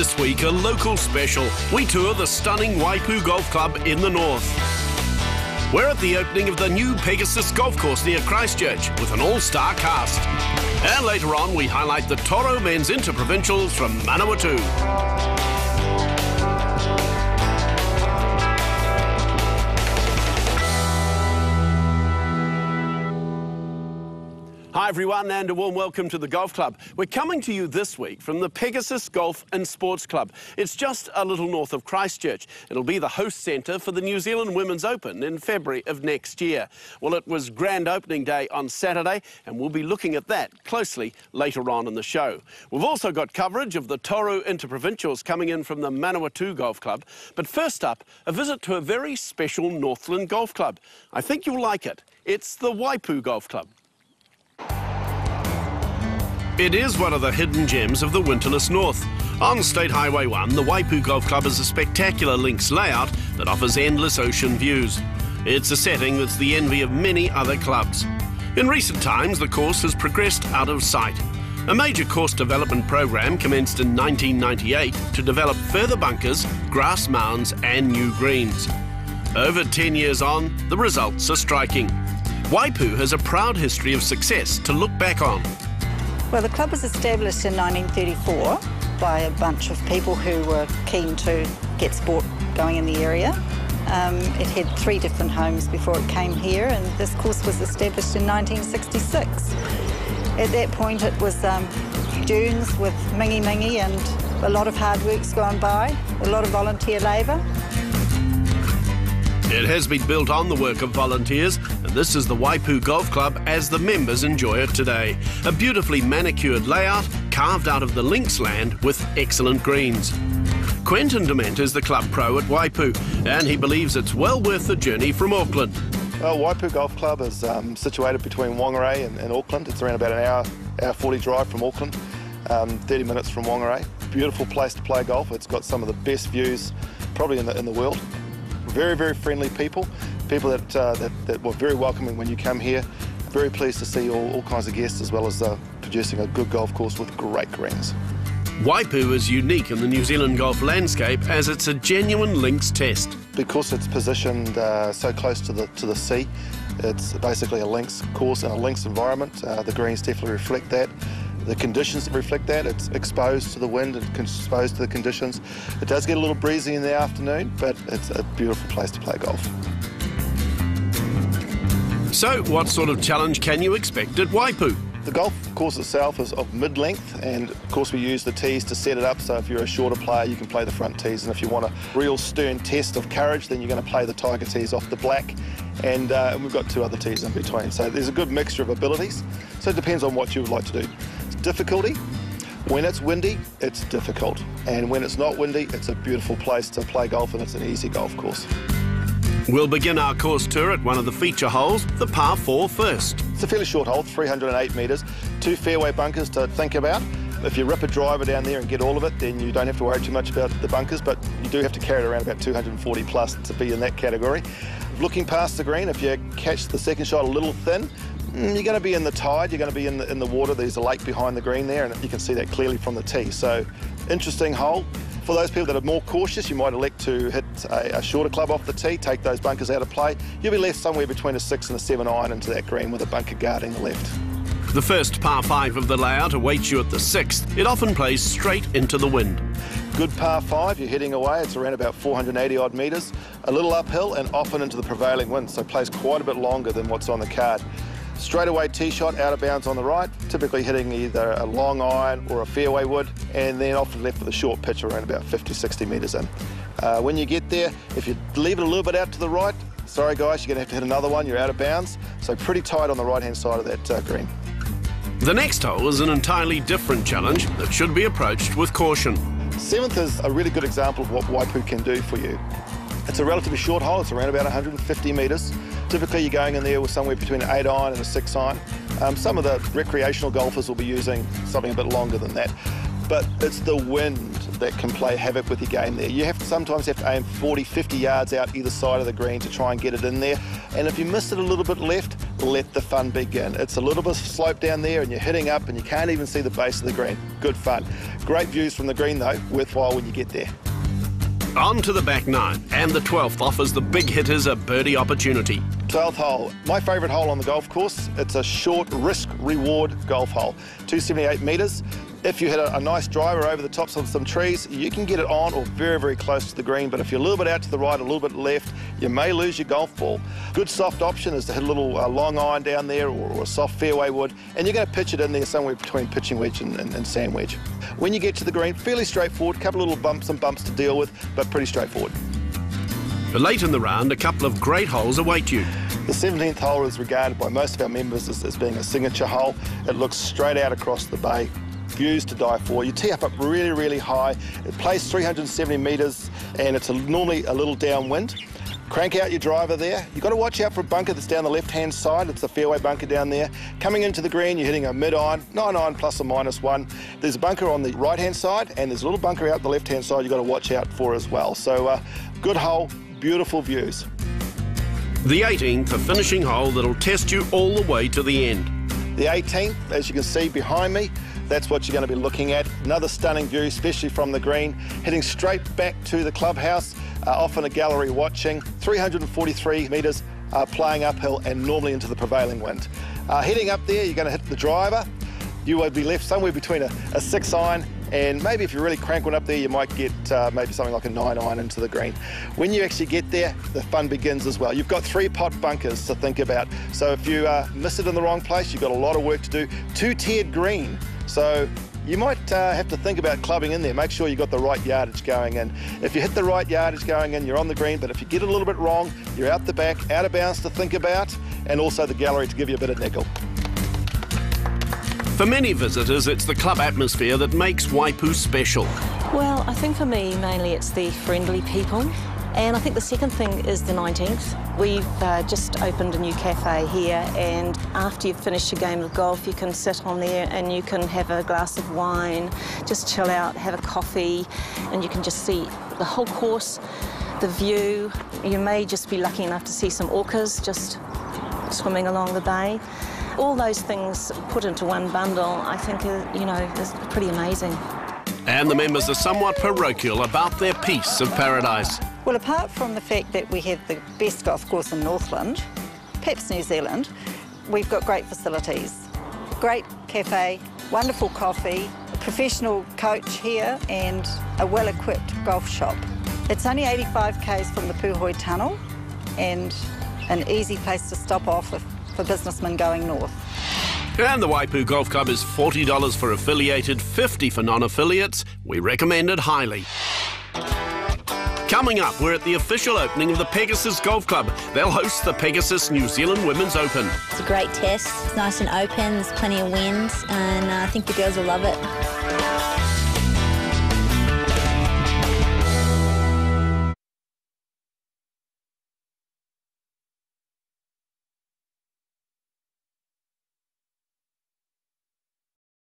This week, a local special. We tour the stunning Waipu Golf Club in the north. We're at the opening of the new Pegasus golf course near Christchurch with an all-star cast. And later on, we highlight the Toro men's interprovincials from Manawatu. Hi everyone, and a warm welcome to the Golf Club. We're coming to you this week from the Pegasus Golf and Sports Club. It's just a little north of Christchurch. It'll be the host centre for the New Zealand Women's Open in February of next year. Well, it was grand opening day on Saturday, and we'll be looking at that closely later on in the show. We've also got coverage of the Toro Interprovincials coming in from the Manawatu Golf Club. But first up, a visit to a very special Northland golf club. I think you'll like it. It's the Waipu Golf Club. It is one of the hidden gems of the winterless north. On State Highway 1, the Waipu Golf Club is a spectacular links layout that offers endless ocean views. It's a setting that's the envy of many other clubs. In recent times, the course has progressed out of sight. A major course development program commenced in 1998 to develop further bunkers, grass mounds and new greens. Over 10 years on, the results are striking. Waipu has a proud history of success to look back on. Well, the club was established in 1934 by a bunch of people who were keen to get sport going in the area. It had 3 different homes before it came here, and this course was established in 1966. At that point, it was dunes with mingy and a lot of hard work's gone by, a lot of volunteer labour. It has been built on the work of volunteers, and this is the Waipu Golf Club as the members enjoy it today. A beautifully manicured layout carved out of the links land with excellent greens. Quentin Dement is the club pro at Waipu, and he believes it's well worth the journey from Auckland. Well, Waipu Golf Club is situated between Whangarei and Auckland. It's around about an hour 40 drive from Auckland, 30 minutes from Whangarei. Beautiful place to play golf. It's got some of the best views probably in the world. Very, very friendly people that were very welcoming when you come here. Very pleased to see all kinds of guests, as well as producing a good golf course with great greens. Waipu is unique in the New Zealand golf landscape as it's a genuine links test. Because it's positioned so close to the sea, it's basically a links course in a links environment. The greens definitely reflect that. The conditions reflect that. It's exposed to the wind and exposed to the conditions. It does get a little breezy in the afternoon, but it's a beautiful place to play golf. So, what sort of challenge can you expect at Waipu? The golf course itself is of mid-length, and of course we use the tees to set it up, so if you're a shorter player you can play the front tees, and if you want a real stern test of courage then you're going to play the tiger tees off the black, and we've got 2 other tees in between. So there's a good mixture of abilities, so it depends on what you would like to do. Difficulty, when it's windy, it's difficult. And when it's not windy, it's a beautiful place to play golf, and it's an easy golf course. We'll begin our course tour at one of the feature holes, the par 4 first. It's a fairly short hole, 308 metres, 2 fairway bunkers to think about. If you rip a driver down there and get all of it, then you don't have to worry too much about the bunkers, but you do have to carry it around about 240 plus to be in that category. Looking past the green, if you catch the second shot a little thin, you're going to be in the tide, you're going to be in the water. There's a lake behind the green there, and you can see that clearly from the tee. So, interesting hole. For those people that are more cautious, you might elect to hit a shorter club off the tee, take those bunkers out of play. You'll be left somewhere between a 6 and a 7 iron into that green with a bunker guarding the left. The first par 5 of the layout awaits you at the 6th. It often plays straight into the wind. Good par 5, you're heading away, it's around about 480 odd metres, a little uphill and often into the prevailing wind, so plays quite a bit longer than what's on the card. Straight away tee shot out of bounds on the right, typically hitting either a long iron or a fairway wood, and then often left with a short pitch around about 50, 60 metres in. When you get there, if you leave it a little bit out to the right, sorry guys, you're going to have to hit another one, you're out of bounds, so pretty tight on the right-hand side of that green. The next hole is an entirely different challenge that should be approached with caution. 7th is a really good example of what Waipu can do for you. It's a relatively short hole, it's around about 150 metres. Typically you're going in there with somewhere between an 8 iron and a 6 iron. Some of the recreational golfers will be using something a bit longer than that. But it's the wind that can play havoc with your game there. You sometimes have to aim 40, 50 yards out either side of the green to try and get it in there. And if you miss it a little bit left, let the fun begin. It's a little bit of slope down there and you're hitting up and you can't even see the base of the green. Good fun. Great views from the green though, worthwhile when you get there. On to the back nine, and the 12th offers the big hitters a birdie opportunity. 12th hole, my favourite hole on the golf course. It's a short risk-reward golf hole, 278 metres. If you hit a nice driver over the tops of some trees, you can get it on or very, very close to the green, but if you're a little bit out to the right, a little bit left, you may lose your golf ball. Good soft option is to hit a little long iron down there or a soft fairway wood, and you're going to pitch it in there somewhere between pitching wedge and sand wedge. When you get to the green, fairly straightforward, a couple of little bumps to deal with, but pretty straightforward. But late in the round, a couple of great holes await you. The 17th hole is regarded by most of our members as being a signature hole. It looks straight out across the bay. Views to die for. You tee up really, really high. It plays 370 metres and it's normally a little downwind. Crank out your driver there. You've got to watch out for a bunker that's down the left-hand side. It's the fairway bunker down there. Coming into the green, you're hitting a mid-iron, 9-iron plus or minus 1. There's a bunker on the right-hand side and there's a little bunker out the left-hand side you've got to watch out for as well. So good hole, beautiful views. The 18th, a finishing hole that'll test you all the way to the end. The 18th, as you can see behind me, that's what you're going to be looking at. Another stunning view, especially from the green, heading straight back to the clubhouse, off in a gallery watching, 343 metres, playing uphill and normally into the prevailing wind. Heading up there, you're going to hit the driver. You will be left somewhere between a 6-iron and maybe if you really crank one up there, you might get maybe something like a 9-iron into the green. When you actually get there, the fun begins as well. You've got 3 pot bunkers to think about. So if you miss it in the wrong place, you've got a lot of work to do. 2-tiered green. So you might have to think about clubbing in there. Make sure you've got the right yardage going in. If you hit the right yardage going in, you're on the green, but if you get it a little bit wrong, you're out the back, out of bounds to think about, and also the gallery to give you a bit of nickel. For many visitors, it's the club atmosphere that makes Waipu special. Well, I think for me, mainly it's the friendly people. And I think the second thing is the 19th. We've just opened a new cafe here, and after you've finished your game of golf, you can sit on there and you can have a glass of wine, just chill out, have a coffee, and you can just see the whole course, the view. You may just be lucky enough to see some orcas just swimming along the bay. All those things put into one bundle, I think, is pretty amazing. And the members are somewhat parochial about their piece of paradise. Well, apart from the fact that we have the best golf course in Northland, perhaps New Zealand, we've got great facilities. Great cafe, wonderful coffee, a professional coach here and a well-equipped golf shop. It's only 85 k's from the Puhoi Tunnel and an easy place to stop off for businessmen going north. And the Waipu Golf Club is $40 for affiliated, $50 for non-affiliates. We recommend it highly. Coming up, we're at the official opening of the Pegasus Golf Club. They'll host the Pegasus New Zealand Women's Open. It's a great test. It's nice and open, there's plenty of wind, and I think the girls will love it.